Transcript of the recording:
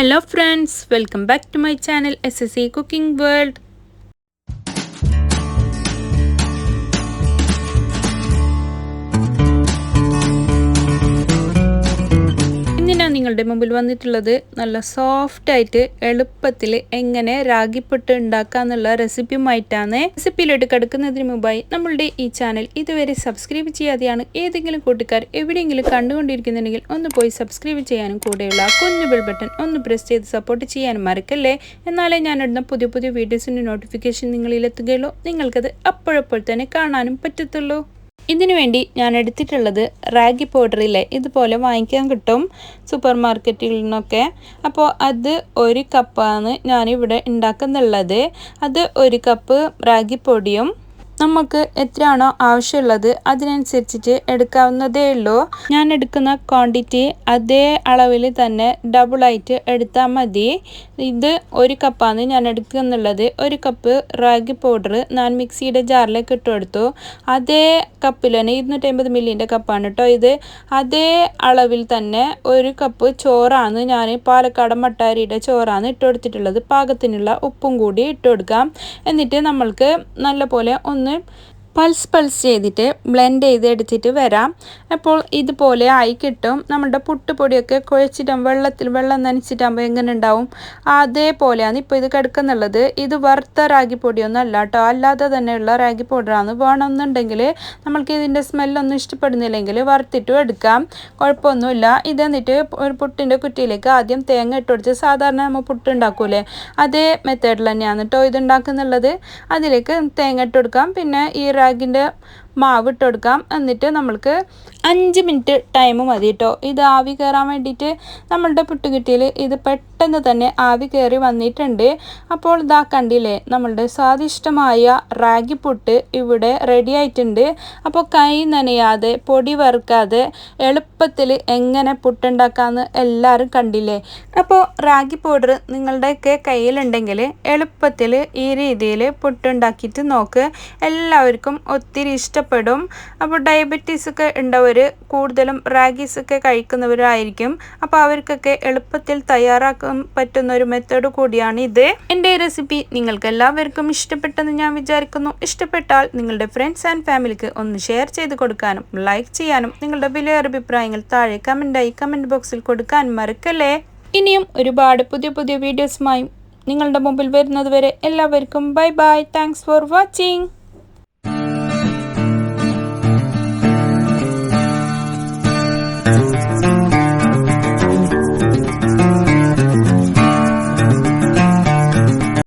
Hello friends, welcome back to my channel SSC Cooking World. ഞാൻ നിങ്ങളുടെ മുമ്പിൽ വന്നിട്ടുള്ളത് നല്ല സോഫ്റ്റ് ആയിട്ട് എളുപ്പത്തിൽ എങ്ങനെ റാഗിപ്പുട്ട് ഉണ്ടാക്കാന്നുള്ള റെസിപ്പിയുമായിട്ടാണ്. റെസിപ്പിയിലോട്ട് കിടക്കുന്നതിന് മുമ്പായി നമ്മളുടെ ഈ ചാനൽ ഇതുവരെ സബ്സ്ക്രൈബ് ചെയ്യാതെയാണ് ഏതെങ്കിലും കൂട്ടുകാർ എവിടെയെങ്കിലും കണ്ടുകൊണ്ടിരിക്കുന്നുണ്ടെങ്കിൽ ഒന്ന് പോയി സബ്സ്ക്രൈബ് ചെയ്യാനും കൂടെയുള്ള കുഞ്ഞു ബെൽ ബട്ടൺ ഒന്ന് പ്രസ് ചെയ്ത് സപ്പോർട്ട് ചെയ്യാനും മറക്കല്ലേ. എന്നാലേ ഞാനിടുന്ന പുതിയ പുതിയ വീഡിയോസിൻ്റെ നോട്ടിഫിക്കേഷൻ നിങ്ങളിലെത്തുകയുള്ളൂ, നിങ്ങൾക്കത് അപ്പോഴപ്പോൾ തന്നെ കാണാനും പറ്റത്തുള്ളൂ. ഇതിനു വേണ്ടി ഞാൻ എടുത്തിട്ടുള്ളത് റാഗി പൗഡറിലെ ഇതുപോലെ വാങ്ങിക്കാൻ കിട്ടും സൂപ്പർ മാർക്കറ്റുകളിൽ നിന്നൊക്കെ. അപ്പോൾ അത് 1 കപ്പാണ് ഞാനിവിടെ ഉണ്ടാക്കുന്നുള്ളത്. അത് 1 കപ്പ് റാഗി പൊടിയും നമുക്ക് എത്രയാണോ ആവശ്യമുള്ളത് അതിനനുസരിച്ചിട്ട് എടുക്കാവുന്നതേ ഉള്ളൂ. ഞാൻ എടുക്കുന്ന ക്വാണ്ടിറ്റി അതേ അളവിൽ തന്നെ ഡബിളായിട്ട് എടുത്താൽ മതി. ഇത് 1 കപ്പാണ് ഞാൻ എടുക്കുന്നുള്ളത്. 1 കപ്പ് റാഗി പൗഡർ ഞാൻ മിക്സിയുടെ ജാറിലേക്ക് ഇട്ട് കൊടുത്തു. അതേ കപ്പിൽ തന്നെ 250 മില്ലിൻ്റെ കപ്പാണ് കേട്ടോ ഇത്. അതേ അളവിൽ തന്നെ 1 കപ്പ് ചോറാണ്, ഞാൻ പാലക്കാടൻ മട്ടാരിയുടെ ചോറാണ് ഇട്ട് കൊടുത്തിട്ടുള്ളത്. പാകത്തിനുള്ള ഉപ്പും കൂടി ഇട്ട് കൊടുക്കാം. എന്നിട്ട് നമ്മൾക്ക് നല്ലപോലെ ഒന്ന് പൾസ് ചെയ്തിട്ട് ബ്ലെൻഡ് ചെയ്ത് എടുത്തിട്ട് വരാം. അപ്പോൾ ഇതുപോലെ ആയി കിട്ടും. നമ്മുടെ പുട്ടുപൊടിയൊക്കെ കുഴച്ചിട്ട് വെള്ളം നനച്ചിട്ടാകുമ്പോൾ എങ്ങനെ ഉണ്ടാവും അതേപോലെയാണ് ഇപ്പോൾ ഇത് കിടക്കുന്നുള്ളത്. ഇത് വറുത്ത റാഗി പൊടിയൊന്നും അല്ല കേട്ടോ, അല്ലാതെ തന്നെയുള്ള റാഗി പൗഡറാണ്. വേണമെന്നുണ്ടെങ്കിൽ നമ്മൾക്ക് ഇതിൻ്റെ സ്മെല്ലൊന്നും ഇഷ്ടപ്പെടുന്നില്ലെങ്കിൽ വറുത്തിട്ടും എടുക്കാം, കുഴപ്പമൊന്നുമില്ല. ഇത് എന്നിട്ട് ഒരു പുട്ടിൻ്റെ കുറ്റിയിലേക്ക് ആദ്യം തേങ്ങ ഇട്ട് കൊടുത്ത് സാധാരണ നമ്മൾ പുട്ട് ഉണ്ടാക്കൂലേ അതേ മെത്തേഡിൽ തന്നെയാണ് കേട്ടോ ഇത് ഉണ്ടാക്കുന്നുള്ളത്. അതിലേക്ക് തേങ്ങ ഇട്ട് കൊടുക്കാം, പിന്നെ ഈ റാഗിൻ്റെ മാവ് ഇട്ട് കൊടുക്കാം. എന്നിട്ട് നമ്മൾക്ക് 5 മിനിറ്റ് ടൈം മതി കേട്ടോ ഇത് ആവി കയറാൻ വേണ്ടിയിട്ട്. നമ്മളുടെ പുട്ടുകുറ്റിയിൽ ഇത് പെട്ടെന്ന് തന്നെ ആവി കയറി വന്നിട്ടുണ്ട്. അപ്പോൾ ഇതാ കണ്ടില്ലേ, നമ്മളുടെ സ്വാദിഷ്ടമായ റാഗി പുട്ട് ഇവിടെ റെഡി ആയിട്ടുണ്ട്. അപ്പോൾ കൈ നനയാതെ പൊടി വറുക്കാതെ എളുപ്പത്തിൽ എങ്ങനെ പുട്ടുണ്ടാക്കാമെന്ന് എല്ലാവരും കണ്ടില്ലേ. അപ്പോൾ റാഗി പൗഡർ നിങ്ങളുടെയൊക്കെ കയ്യിലുണ്ടെങ്കിൽ എളുപ്പത്തിൽ ഈ രീതിയിൽ പുട്ടുണ്ടാക്കിയിട്ട് നോക്ക്, എല്ലാവർക്കും ഒത്തിരി ഇഷ്ടപ്പെടും. അപ്പോൾ ഡയബറ്റീസ് ഒക്കെ ഉണ്ടവർ കൂടുതലും റാഗീസൊക്കെ കഴിക്കുന്നവരായിരിക്കും. അപ്പോൾ അവർക്കൊക്കെ എളുപ്പത്തിൽ തയ്യാറാക്കാൻ പറ്റുന്ന ഒരു മെത്തേഡ് കൂടിയാണ് ഇത്. എൻ്റെ റെസിപ്പി നിങ്ങൾക്ക് എല്ലാവർക്കും ഇഷ്ടപ്പെട്ടെന്ന് ഞാൻ വിചാരിക്കുന്നു. ഇഷ്ടപ്പെട്ടാൽ നിങ്ങളുടെ ഫ്രണ്ട്സ് ആൻഡ് ഫാമിലിക്ക് ഒന്ന് ഷെയർ ചെയ്ത് കൊടുക്കാനും ലൈക്ക് ചെയ്യാനും നിങ്ങളുടെ വിലയേറിയ അഭിപ്രായങ്ങൾ താഴെ കമൻറ്റ് ബോക്സിൽ കൊടുക്കാനും മറക്കല്ലേ. ഇനിയും ഒരുപാട് പുതിയ വീഡിയോസുമായി നിങ്ങളുടെ മുമ്പിൽ വരുന്നത് വരെ എല്ലാവർക്കും ബൈ. Thanks for watching.